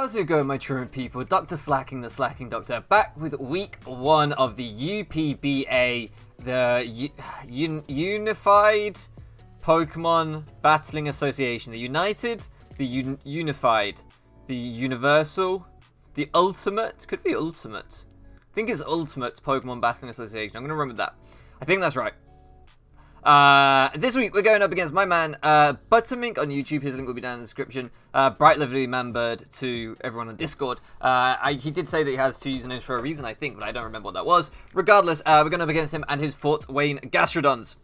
How's it going, my truant people? DrSlaking, the Slacking Doctor, back with week 1 of the UPBA, the Unified Pokemon Battling Association. The United, the Unified, the Universal, the Ultimate, could be Ultimate. I think it's Ultimate Pokemon Battling Association. I'm going to run with that. I think that's right. This week we're going up against my man, Buttermink on YouTube. His link will be down in the description. Bright Lovely Manbird to everyone on Discord. He did say that he has 2 usernames for a reason, I think, but I don't remember what that was. Regardless, we're going up against him and his Fort Wayne Gastrodons.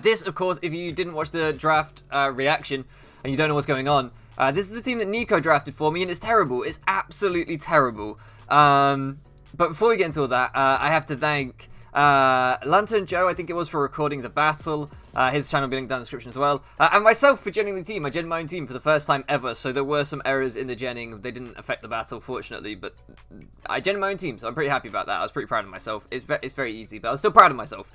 This, of course, if you didn't watch the draft reaction and you don't know what's going on, this is the team that Nico drafted for me, and it's terrible. It's absolutely terrible. But before we get into all that, I have to thank Lantern Joe, I think it was, for recording the battle. His channel will be linked down in the description as well. And myself for genning the team. I genned my own team for the first time ever, so there were some errors in the genning. They didn't affect the battle, fortunately, but I genned my own team, so I'm pretty happy about that. I was pretty proud of myself. It's very easy, but I was still proud of myself.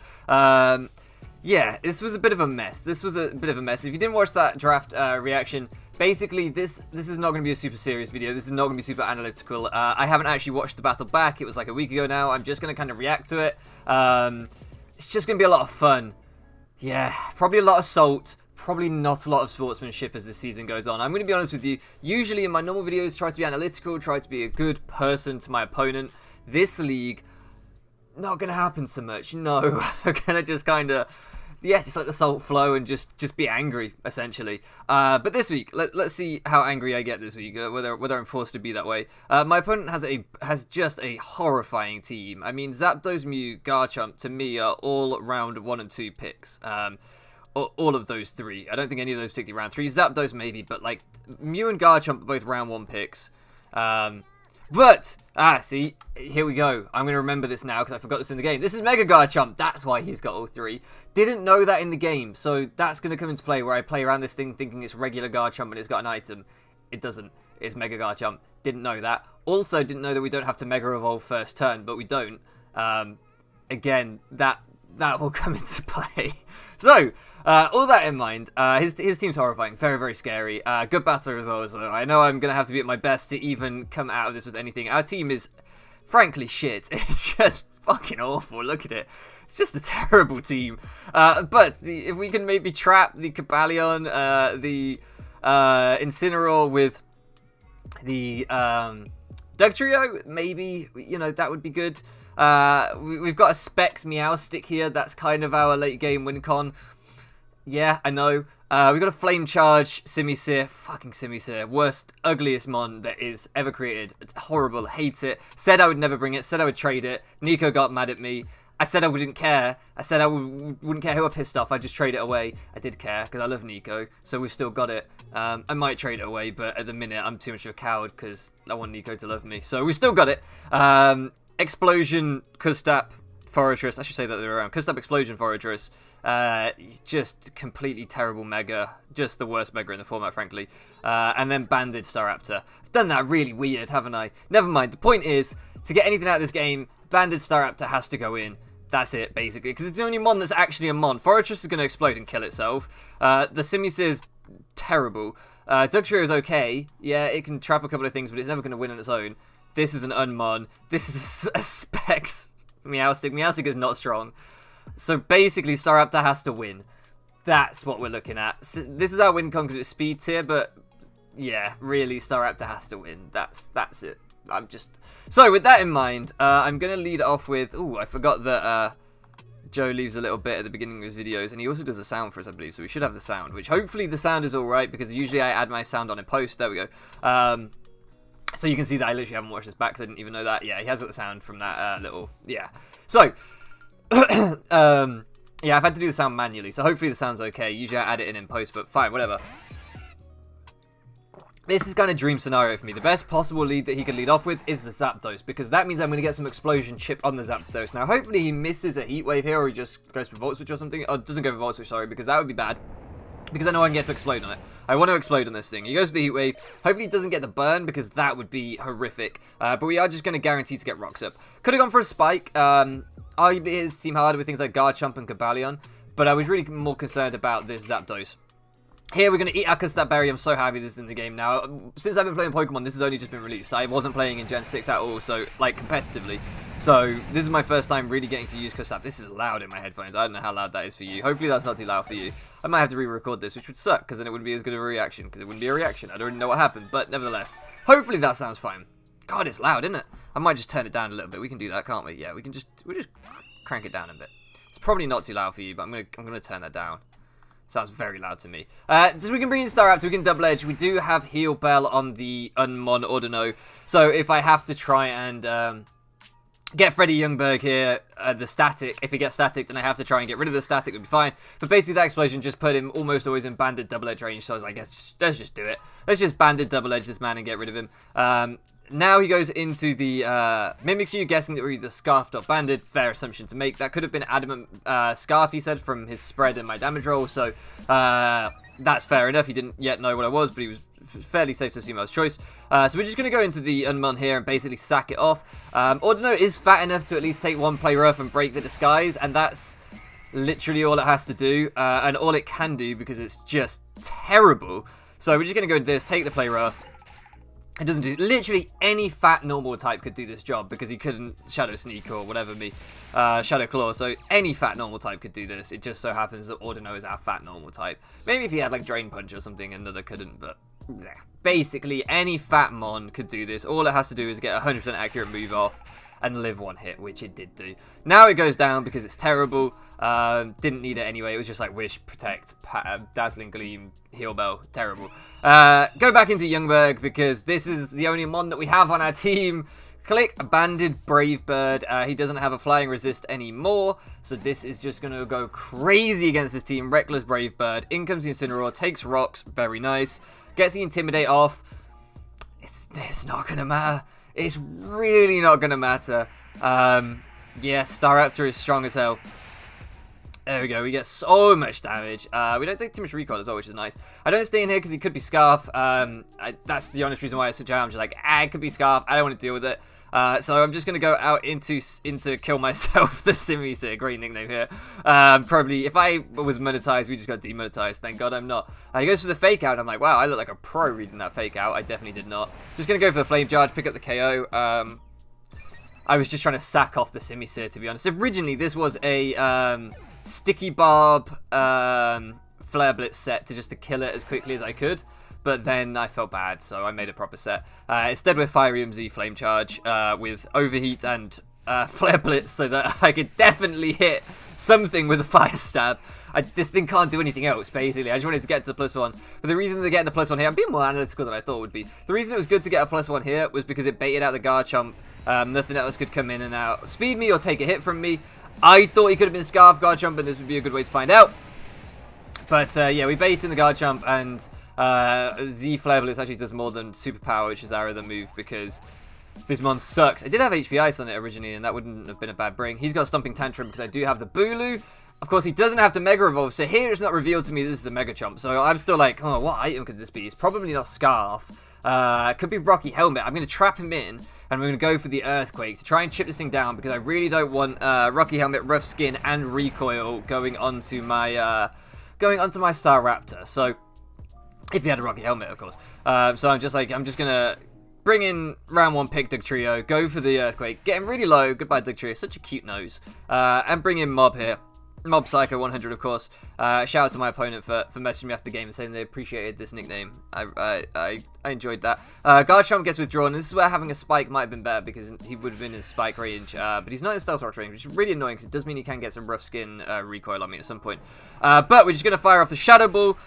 Yeah, this was a bit of a mess. If you didn't watch that draft reaction, basically this is not going to be a super serious video. This is not going to be super analytical. I haven't actually watched the battle back. It was like a week ago now. I'm just going to kind of react to it. It's just going to be a lot of fun. Yeah, probably a lot of salt. Probably not a lot of sportsmanship as the season goes on. I'm going to be honest with you. Usually in my normal videos, try to be analytical, try to be a good person to my opponent. This league, not going to happen so much. No, I'm going to just kind of... yeah, just let the salt flow and just be angry, essentially. But this week, let's see how angry I get this week, whether I'm forced to be that way. My opponent has just a horrifying team. I mean, Zapdos, Mew, Garchomp, to me, are all round 1 and 2 picks. All of those 3. I don't think any of those particularly round 3. Zapdos, maybe, but, like, Mew and Garchomp are both round 1 picks. But, see, here we go. I'm going to remember this now because I forgot this in the game. This is Mega Garchomp. That's why he's got all 3. Didn't know that in the game, so that's going to come into play where I play around this thing thinking it's regular Garchomp and it's got an item. It doesn't. It's Mega Garchomp. Didn't know that. Also, didn't know that we don't have to Mega Evolve first turn, but we don't. Again, that will come into play. So, all that in mind, his team's horrifying, very scary. Good battler as well, so I know I'm going to have to be at my best to even come out of this with anything. Our team is, frankly, shit. It's just fucking awful. Look at it. It's just a terrible team. But if we can maybe trap the Cobalion, the Incineroar with the Dugtrio, maybe, you know, that would be good. We've got a Specs Meowstic here. That's kind of our late game win con. Yeah, I know. We've got a Flame Charge Simisear. Fucking Simisear. Worst, ugliest mon that is ever created. Horrible. Hate it. Said I would never bring it. Said I would trade it. Nico got mad at me. I said I wouldn't care. I said I wouldn't care who I pissed off. I'd just trade it away. I did care because I love Nico. So we've still got it. I might trade it away, but at the minute I'm too much of a coward because I want Nico to love me. So we still got it. Explosion Custap Forretress. I should say that they're around. Custap Explosion Forretress. Just completely terrible Mega. Just the worst Mega in the format, frankly. And then Banded Staraptor. I've done that really weird, haven't I? Never mind. The point is, to get anything out of this game, Banded Staraptor has to go in. That's it, basically. Because it's the only mon that's actually a mon. Forretress is going to explode and kill itself. The Simisear's terrible. Dugtrio is okay. Yeah, it can trap a couple of things, but it's never going to win on its own. This is an Unmon. This is a Specs Meowstic. Meowstic is not strong. So basically, Staraptor has to win. That's what we're looking at. This is our win con because it's speed tier, but yeah, really, Staraptor has to win. That's it. So with that in mind, I'm going to lead off with... ooh, I forgot that Joe leaves a little bit at the beginning of his videos, and he also does a sound for us, I believe, so we should have the sound, which hopefully the sound is alright, because usually I add my sound on in post. There we go. So you can see that I literally haven't watched this back, because I didn't even know that. Yeah, he has got the sound from that little... yeah. So, yeah, I've had to do the sound manually, so hopefully the sound's okay. Usually I add it in post, but fine, whatever. This is kind of dream scenario for me. The best possible lead that he can lead off with is the Zapdos, because that means I'm going to get some explosion chip on the Zapdos. Now, hopefully he misses a Heat Wave here, or he just goes for Volt Switch or something. Oh, doesn't go for Volt Switch, sorry, because that would be bad. Because I know I can get to explode on it. I want to explode on this thing. He goes for the Heat Wave. Hopefully he doesn't get the burn, because that would be horrific. But we are just going to guarantee to get Rocks up. Could have gone for a Spike. Arguably his team harder with things like Garchomp and Cobalion. But I was really more concerned about this Zapdos. Here we're going to eat our Custard Berry. I'm so happy this is in the game now. Since I've been playing Pokemon, this has only just been released. I wasn't playing in Gen 6 at all, so, like, competitively. So, this is my first time really getting to use Custard. This is loud in my headphones. I don't know how loud that is for you. Hopefully that's not too loud for you. I might have to re-record this, which would suck, because then it wouldn't be as good of a reaction, because it wouldn't be a reaction. I don't even know what happened, but nevertheless. Hopefully that sounds fine. God, it's loud, isn't it? I might just turn it down a little bit. We can do that, can't we? Yeah, we'll just crank it down a bit. It's probably not too loud for you, but I'm gonna turn that down. Sounds very loud to me. So we can bring in Staraptor, we can double edge. We do have Heal Bell on the Unmon Ordino. So if I have to try and get Freddy Youngberg here, the static, if he gets static, then I have to try and get rid of the static, would be fine. But basically that explosion just put him almost always in banded double edge range. So I was like, let's just do it. Let's just banded double edge this man and get rid of him. Now he goes into the Mimikyu, guessing that we're either Scarfed or Banded. Fair assumption to make. That could have been Adamant Scarf, he said, from his spread and my damage roll. So that's fair enough. He didn't yet know what I was, but he was fairly safe to assume I was choice. So we're just going to go into the Unmon here and basically sack it off. Ordino is fat enough to at least take one play rough and break the disguise, and that's literally all it has to do, and all it can do because it's just terrible. So we're just going to go into this, take the play rough. It doesn't do... Literally any fat normal type could do this job because he couldn't Shadow Sneak or whatever Shadow Claw. So any fat normal type could do this. It just so happens that Ordino is our fat normal type. Maybe if he had like Drain Punch or something, another couldn't, but... Yeah. Basically, any fat mon could do this. All it has to do is get a 100% accurate move off and live one hit, which it did do. Now it goes down because it's terrible. Didn't need it anyway. It was just like Wish, Protect, Dazzling Gleam, Heal Bell. Terrible. Go back into Youngberg because this is the only mon that we have on our team. Click Banded Brave Bird. He doesn't have a Flying Resist anymore, so this is just going to go crazy against this team. Reckless Brave Bird. In comes the Incineroar, takes rocks. Very nice. Gets the Intimidate off. It's not going to matter. It's really not going to matter. Yeah, Staraptor is strong as hell. There we go. We get so much damage. We don't take too much recoil as well, which is nice. I don't stay in here because he could be Scarf. That's the honest reason why I switch out. I'm just like, it could be Scarf. I don't want to deal with it. So I'm just going to go out into Kill Myself, the Simi's a great nickname here. Probably, if I was monetized, we just got demonetized. Thank God I'm not. He goes for the Fake Out. I'm like, wow, I look like a pro reading that Fake Out. I definitely did not. Just going to go for the Flame Charge, pick up the KO. I was just trying to sack off the Simisear, to be honest. Originally, this was a Sticky Barb Flare Blitz set to kill it as quickly as I could. But then I felt bad, so I made a proper set. Instead with Firium Z Flame Charge with Overheat and Flare Blitz so that I could definitely hit something with a Fire Stab. This thing can't do anything else, basically. I just wanted to get to the +1. But the reason to get the +1 here, I'm being more analytical than I thought it would be. The reason it was good to get a +1 here was because it baited out the Garchomp. Nothing else could come in and out. Speed me or take a hit from me. I thought he could have been Scarf Garchomp, and this would be a good way to find out. But yeah, we bait in the Garchomp, and Z Flare Blitz actually does more than Superpower, which is our other move, because this mon sucks. I did have HP Ice on it originally, and that wouldn't have been a bad bring. He's got Stomping Tantrum because I do have the Bulu. Of course, he doesn't have to Mega Evolve, so here it's not revealed to me this is a Mega Chomp. So I'm still like, oh, what item could this be? It's probably not Scarf. It could be Rocky Helmet. I'm going to trap him in, and we're going to go for the Earthquake to try and chip this thing down, because I really don't want Rocky Helmet, Rough Skin, and Recoil going onto my Staraptor. So, if he had a Rocky Helmet, of course. So I'm just going to bring in round 1 Pick Dugtrio, go for the Earthquake, get him really low, goodbye Dugtrio, such a cute nose, and bring in Mob here. Mob Psycho 100, of course. Shout out to my opponent for messaging me after the game and saying they appreciated this nickname. I enjoyed that. Garchomp gets withdrawn, and this is where having a Spike might have been better, because he would have been in Spike range, but he's not in Stealth Rock range, which is really annoying, because it does mean he can get some Rough Skin recoil on me at some point. But we're just going to fire off the Shadow Ball.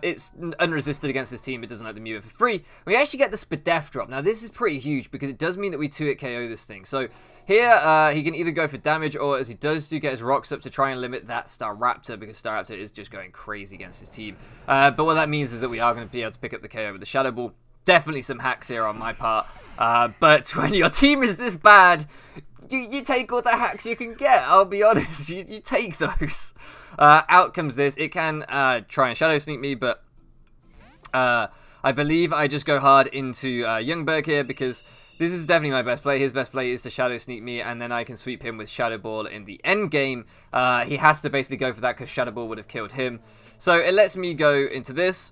It's unresisted against this team. It doesn't let them Mew it for free. We actually get the Spadef drop. Now, this is pretty huge, because it does mean that we 2-hit KO this thing. So, here, he can either go for damage, or as he does do, get his rocks up to try and limit that Staraptor, because Staraptor is just going crazy against his team. But what that means is that we are going to be able to pick up the KO with the Shadow Ball. Definitely some hacks here on my part. But when your team is this bad, you take all the hacks you can get, I'll be honest. You take those. Out comes this. It can try and Shadow Sneak me, but I believe I just go hard into Youngberg here, because This is definitely my best play. His best play is to Shadow Sneak me, and then I can sweep him with Shadow Ball in the end game. He has to basically go for that because Shadow Ball would have killed him. So it lets me go into this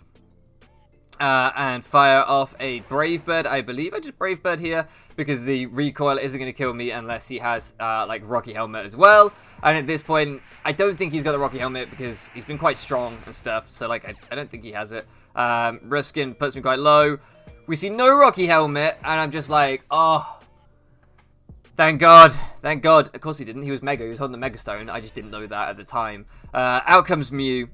and fire off a Brave Bird. I believe I just Brave Bird here because the recoil isn't going to kill me unless he has like Rocky Helmet as well. And at this point, I don't think he's got the Rocky Helmet because he's been quite strong and stuff. So like I don't think he has it. Rough Skin puts me quite low. We see no Rocky Helmet, and I'm just like, oh, thank God, thank God. Of course he didn't. He was Mega. He was holding the Mega Stone. I just didn't know that at the time. Out comes Mew,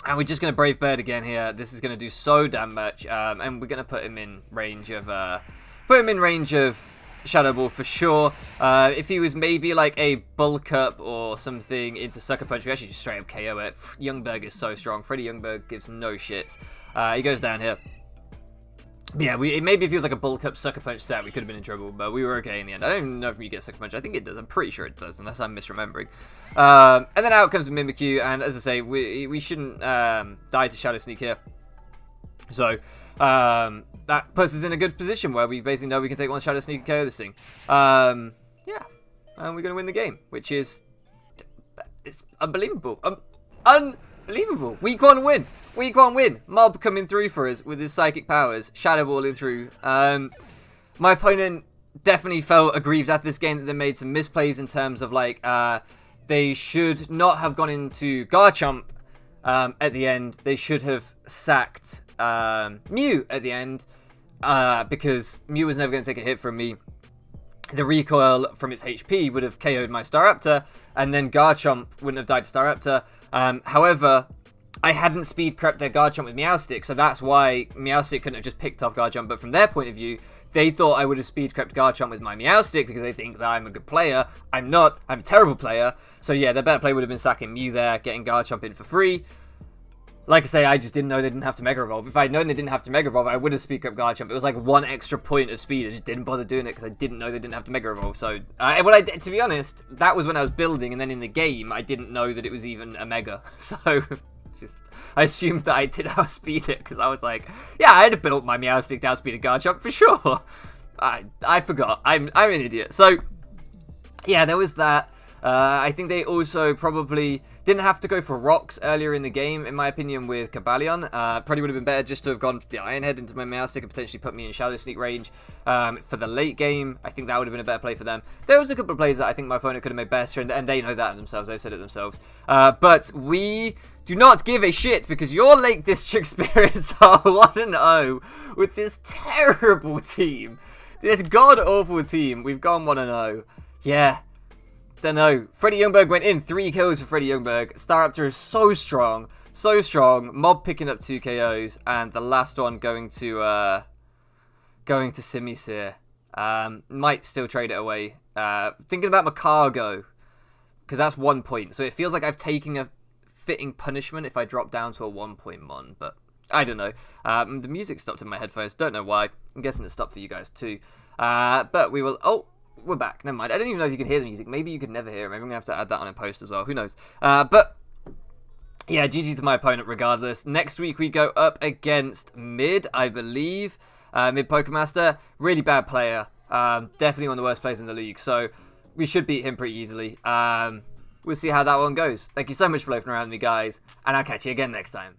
and we're just going to Brave Bird again here. This is going to do so damn much, and we're going to put him in range of, Shadow Ball for sure. If he was maybe like a bulk up or something into Sucker Punch, we actually just straight up KO it. Youngberg is so strong. Freddy Youngberg gives no shits. He goes down here. Yeah, maybe if he was like a bulk up Sucker Punch set, we could have been in trouble, but we were okay in the end. I don't even know if you get Sucker Punch. I think it does. I'm pretty sure it does, unless I'm misremembering. And then out comes Mimikyu, and as I say, we shouldn't die to Shadow Sneak here. So that puts us in a good position where we basically know we can take one Shadow Sneak and KO this thing. Yeah, and we're going to win the game, which is it's unbelievable. Unbelievable. Week 1 win. Week 1 win. Mob coming through for us with his psychic powers. Shadow Balling through. My opponent definitely felt aggrieved after this game that they made some misplays in terms of like they should not have gone into Garchomp at the end. They should have sacked Mew at the end because Mew was never going to take a hit from me. The recoil from its HP would have KO'd my Staraptor, and then Garchomp wouldn't have died to Staraptor. However, I hadn't speed crept their Garchomp with Meowstic, so that's why Meowstic couldn't have just picked off Garchomp. But from their point of view, they thought I would have speed crept Garchomp with my Meowstic because they think that I'm a good player. I'm not. I'm a terrible player. So yeah, their better play would have been sacking Mew there, getting Garchomp in for free. Like I say, I just didn't know they didn't have to Mega Evolve. If I'd known they didn't have to Mega Evolve, I would have speed crept Garchomp. It was like 1 extra point of speed. I just didn't bother doing it because I didn't know they didn't have to Mega Evolve. So, to be honest, that was when I was building, and then in the game, I didn't know that it was even a Mega. So, I assumed that I did outspeed it because I was like, yeah, I'd have built my Meowstic to outspeed a Garchomp for sure. I forgot. I'm an idiot. So, yeah, there was that. I think they also probably didn't have to go for rocks earlier in the game, in my opinion, with Cobalion. Probably would have been better just to have gone for the Iron Head into my Meowstic and potentially put me in Shadow Sneak range for the late game. I think that would have been a better play for them. There was a couple of plays that I think my opponent could have made better, and they know that themselves. They've said it themselves. But we do not give a shit because your Lake District Spirits are 1-0 with this terrible team. This god-awful team. We've gone 1-0. Yeah. Don't know. Freddy Youngberg went in. 3 kills for Freddy Youngberg. Staraptor is so strong. So strong. Mob picking up 2 KOs. And the last one going to Simisear. Might still trade it away. Thinking about Macargo. Because that's 1 point. So it feels like I've taken a fitting punishment if I drop down to a 1 point mon. But I don't know. The music stopped in my headphones. Don't know why. I'm guessing it stopped for you guys too. But we will... Oh! We're back. Never mind. I don't even know if you can hear the music. Maybe you could never hear it. Maybe I'm going to have to add that on in post as well. Who knows? But, yeah, GG to my opponent regardless. Next week we go up against Mid, I believe. Mid Pokemaster. Really bad player. Definitely one of the worst players in the league. So, we should beat him pretty easily. We'll see how that one goes. Thank you so much for loafing around with me, guys. And I'll catch you again next time.